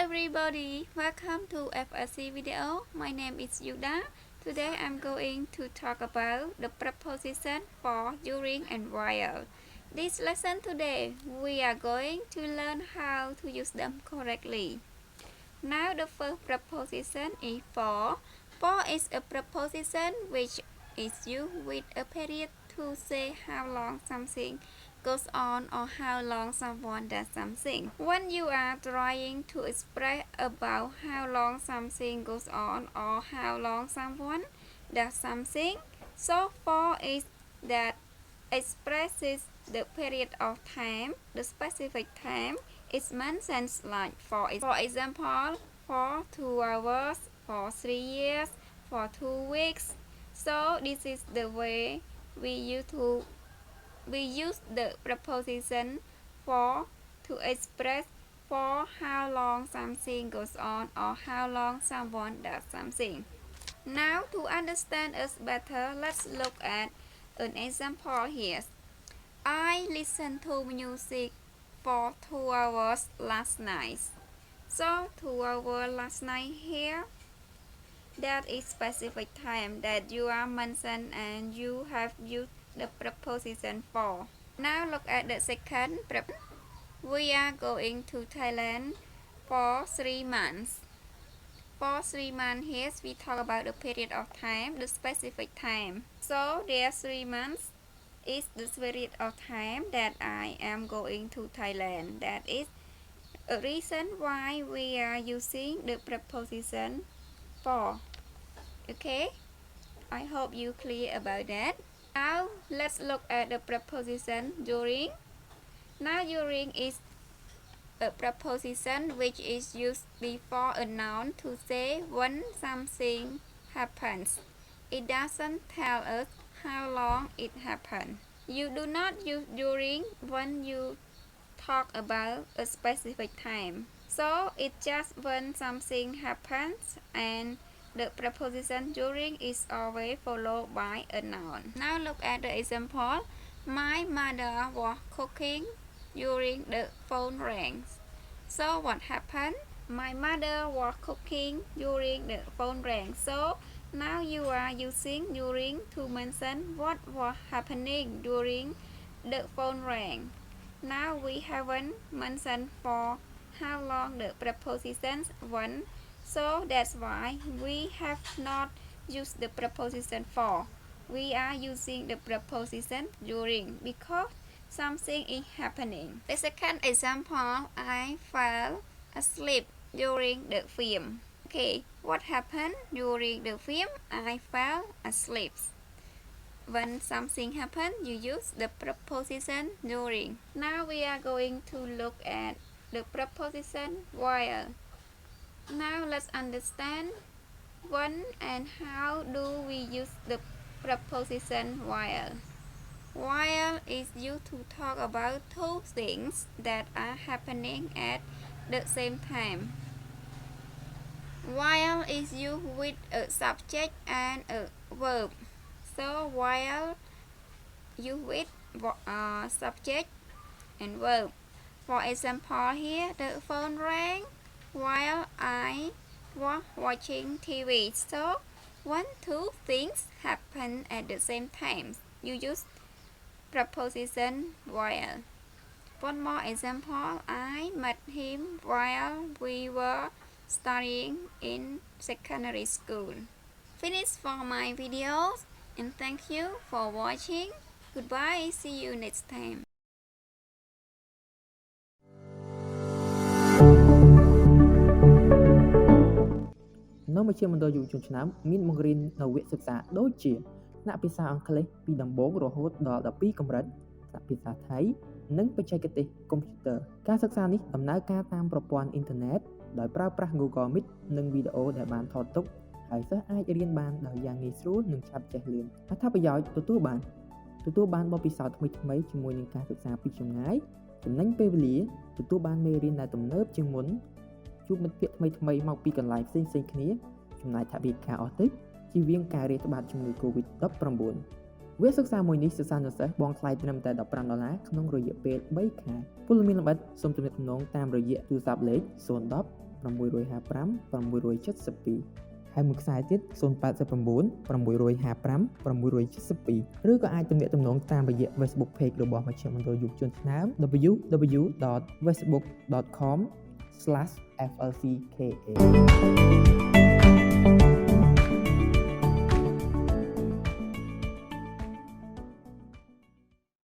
everybody, welcome to FSC video. My name is Yuda. Today I'm going to talk about the preposition for, during and while. This lesson today we are going to learn how to use them correctly. Now the first preposition is for. For is a preposition which is used with a period to say how long something goes on or how long someone does something. When you are trying to express about how long something goes on or how long someone does something, so for is that expresses the period of time, the specific time is mentioned like for example, for 2 hours, for 3 years, for 2 weeks. So this is the way we use the preposition for to express for how long something goes on or how long someone does something. Now to understand us better, let's look at an example here. I listened to music for 2 hours last night. So 2 hours last night here, that is specific time that you are mentioned and you have used the preposition for. Now look at the second preposition. We are going to Thailand for 3 months. For 3 months here we talk about the period of time, the specific time. So there 3 months is the period of time that I am going to Thailand. That is a reason why we are using the preposition for. Okay, I hope you clear about that. Now let's look at the preposition during. Now during is a preposition which is used before a noun to say when something happens. It doesn't tell us how long it happened. You do not use during when you talk about a specific time. So it's just when something happens, and the preposition during is always followed by a noun. Now look at the example. My mother was cooking during the phone rang. So what happened? My mother was cooking during the phone rang. So now you are using during to mention what was happening during the phone rang. Now we haven't mentioned for how long the prepositions when, so that's why we have not used the preposition for. We are using the preposition during because something is happening. The second example, I fell asleep during the film. Okay, what happened during the film? I fell asleep. When something happens, you use the preposition during. Now we are going to look at the preposition while. Now let's understand when and how do we use the preposition while. While is used to talk about two things that are happening at the same time. While is used with a subject and a verb. So while you with subject and verb. For example, here the phone rang while I was watching TV. So when two things happen at the same time, you use preposition while. One more example, I met him while we were studying in secondary school. Finish for my videos and thank you for watching. Goodbye, see you next time. នៅមជ្ឈមណ្ឌលយុវជនឆ្នាំមានបង្រៀននៅវគ្គសិក្សាដូចជាថ្នាក់ភាសាអង់គ្លេសពីដំបូងរហូតដល់12កម្រិតថ្នាក់ភាសាថៃនិងបច្ចេកទេសកុំព្យូទ័រការសិក្សានេះដំណើរការតាមប្រព័ន្ធអ៊ីនធឺណិតដោយប្រើប្រាស់ Google Meet និងវីដេអូដែលបានថតទុកហើយសិស្សអាចរៀនបានដោយយ៉ាងងាយស្រួលនិងឆាប់ចេះលឿនអត្ថប្រយោជន៍ទទួលបានបទពិសោធន៍ថ្មីៗជាមួយនឹងការសិក្សាពីចម្ងាយចំណេញពេលវេលាទទួលបានមេរៀនដែលទំនើបជាងមុនជួបមិត្តភ័ក្តិថ្មីៗមកពីកន្លែងផ្សេងៗគ្នាចំណាយថវិកាអស់តិចជៀសវាងការរាតត្បាតជំងឺ COVID-19 វគ្គសិក្សាមួយនេះសិស្សានុសិស្សបង់ថ្លៃត្រឹមតែ$15ក្នុងរយៈពេល3ខែពលមានលម្អិតសូមទំនាក់ទំនងតាមរយៈទូរស័ព្ទលេខ010 ហើយមួយខ្សែទៀត089 655 672 ឬក៏អាចទំនាក់ទំនងតាមរយៈ Facebook Page របស់មជ្ឈមណ្ឌលយុវជនឆ្នើម www.facebook.com/flcka